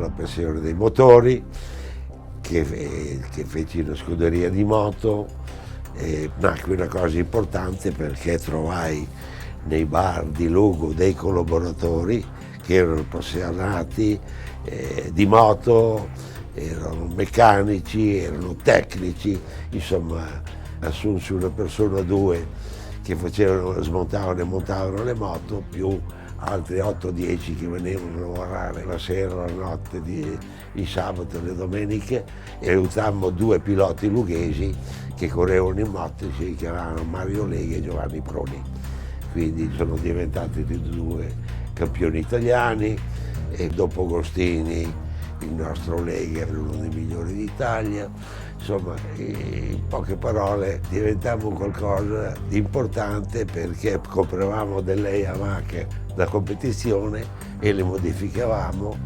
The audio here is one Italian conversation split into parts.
la passione dei motori, che feci una scuderia di moto, nacque una cosa importante perché trovai nei bar di Lugo dei collaboratori che erano appassionati di moto, erano meccanici, erano tecnici, insomma assunsi una persona o due che smontavano e montavano le moto, più altri 8-10 che venivano a lavorare la sera, la notte, il sabato e le domeniche, e aiutammo due piloti lughesi che correvano in moto, si chiamavano Mario Lega e Giovanni Proni. Quindi sono diventati due campioni italiani, e dopo Agostini il nostro Lega era uno dei migliori d'Italia. Insomma, in poche parole diventammo qualcosa di importante perché compravamo delle Yamaha da competizione e le modificavamo,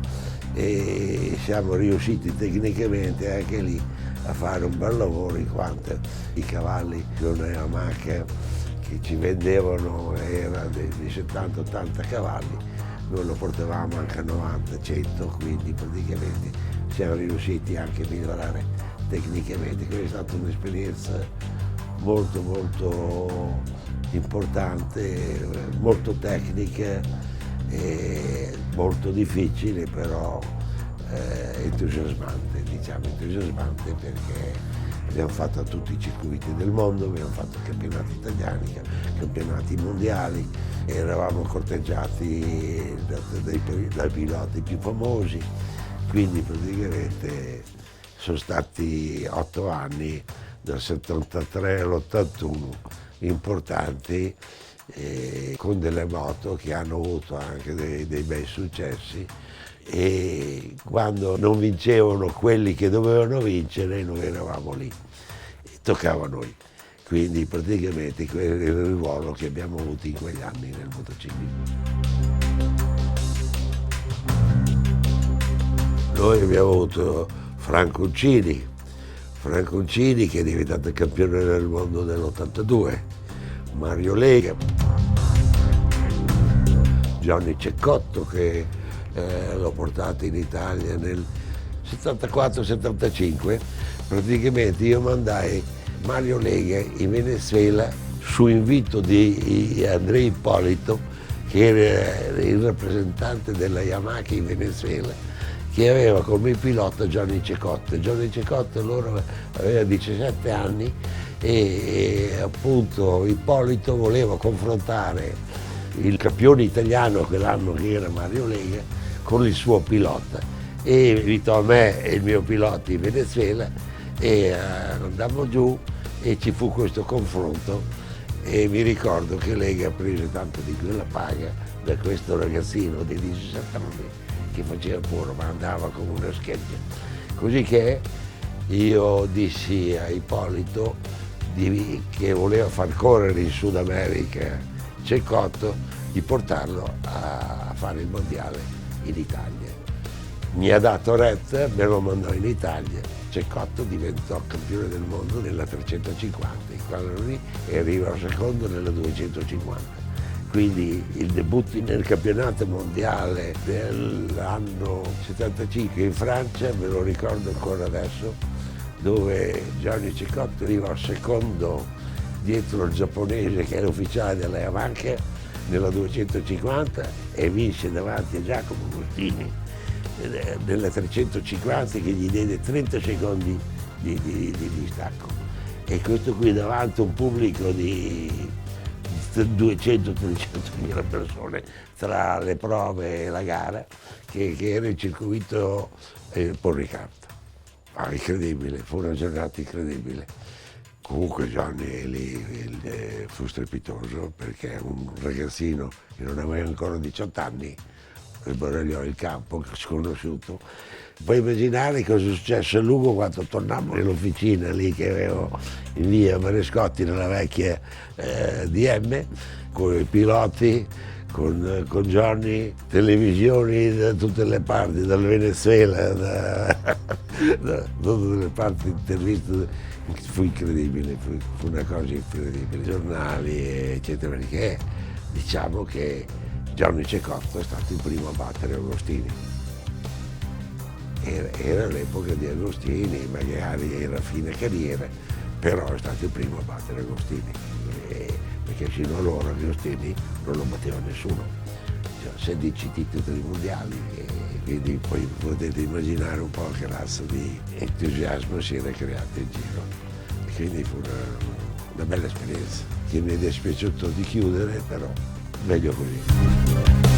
e siamo riusciti tecnicamente anche lì a fare un bel lavoro, in quanto i cavalli di una Yamaha che ci vendevano era di 70-80 cavalli, noi lo portavamo anche a 90-100, quindi praticamente siamo riusciti anche a migliorare tecnicamente. Questa è stata un'esperienza molto molto importante, molto tecnica e molto difficile, però entusiasmante, diciamo entusiasmante, perché abbiamo fatto tutti i circuiti del mondo, abbiamo fatto campionati italiani, campionati mondiali, eravamo corteggiati dai piloti più famosi, quindi praticamente sono stati 8 anni, dal 73 all'81, importanti, con delle moto che hanno avuto anche dei bei successi, e quando non vincevano quelli che dovevano vincere noi eravamo lì, toccava a noi. Quindi praticamente quello era il ruolo che abbiamo avuto in quegli anni nel motociclismo. Noi abbiamo avuto Franco Uncini che è diventato campione del mondo nell'82, Mario Lega, Johnny Cecotto che l'ho portato in Italia nel 74-75, praticamente io mandai Mario Lega in Venezuela su invito di Andrea Ippolito, che era il rappresentante della Yamaha in Venezuela, che aveva come pilota Johnny Cecotto. Johnny Cecotto allora aveva 17 anni e appunto Ippolito voleva confrontare il campione italiano quell'anno, che era Mario Lega, con il suo pilota, e invitò me e il mio pilota in Venezuela e andammo giù e ci fu questo confronto, e mi ricordo che Lega prese tanto di quella paga da questo ragazzino di 17 anni che faceva puro, ma andava come una scheggia. Così che io dissi a Ippolito che voleva far correre in Sud America Cecotto, di portarlo a fare il mondiale in Italia. Mi ha dato retta, me lo mandò in Italia. Cecotto diventò campione del mondo nella 350, in quello lì, e arrivò secondo nella 250. Quindi il debutto nel campionato mondiale dell'anno 75 in Francia, me lo ricordo ancora adesso, dove Johnny Cecotto arrivò secondo dietro il giapponese che era ufficiale della Yamaha nella 250 e vinse davanti a Giacomo Agostini nella 350, che gli diede 30 secondi di distacco. E questo qui davanti a un pubblico di 200-300 mila persone tra le prove e la gara, che era il circuito Paul Ricard. Incredibile, fu una giornata incredibile. Comunque Johnny lì fu strepitoso, perché un ragazzino che non aveva ancora 18 anni sbaragliò il campo, sconosciuto. Puoi immaginare cosa è successo a Lugo quando tornammo nell'officina lì che avevo in via Marescotti, nella vecchia DM, con i piloti, con Johnny, televisioni da tutte le parti, dal Venezuela, da tutte le parti, interviste. Fu incredibile, fu una cosa incredibile, giornali eccetera, perché diciamo che Johnny Cecotto è stato il primo a battere Agostini. era l'epoca di Agostini, magari era fine carriera, però è stato il primo a battere Agostini, perché fino allora Agostini non lo batteva nessuno, cioè, 16 titoli mondiali, e quindi poi potete immaginare un po' che razza di entusiasmo si era creato in giro, e quindi fu una bella esperienza che mi è dispiaciuto di chiudere, però meglio così.